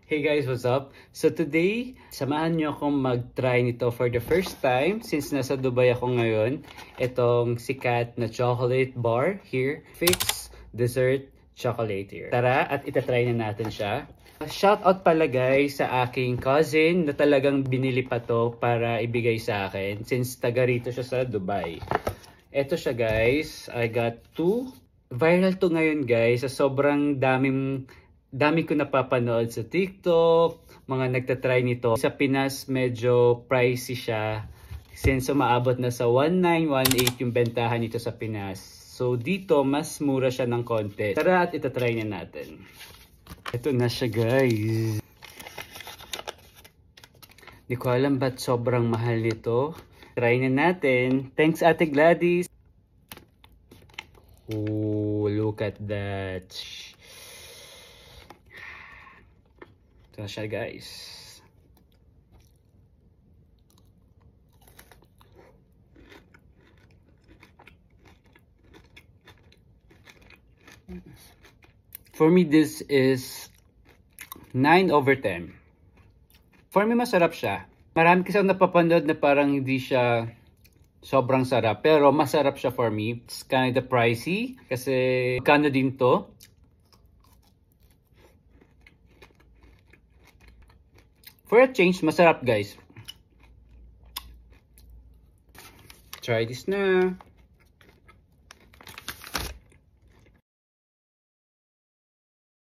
Hey guys, what's up? So today, samahan nyo akong mag-try nito for the first time since nasa Dubai ako ngayon. Itong sikat na chocolate bar here. Fix Dessert Chocolate here. Tara at itatry na natin siya. Shoutout pala guys sa aking cousin na talagang binili pa to para ibigay sa akin since taga rito siya sa Dubai. Ito siya guys, I got two. Viral to ngayon guys, sa sobrang dami ko napapanood sa TikTok, mga nagtatry nito. Sa Pinas medyo pricey siya since umaabot na sa 1918 yung bentahan nito sa Pinas. So dito mas mura siya ng konti. Tara at itatry na natin. Ito na siya guys. Di ko alam ba't sobrang mahal nito. Try na natin. Thanks Ate Gladys. Oh, look at that. Ito na siya guys. For me, this is 9/10. For me, masarap siya. Marami kasi ako napapanood na parang hindi siya sobrang sarap. Pero masarap siya for me. It's kind of pricey. Kasi kano din to. For a change, masarap guys. Try this na.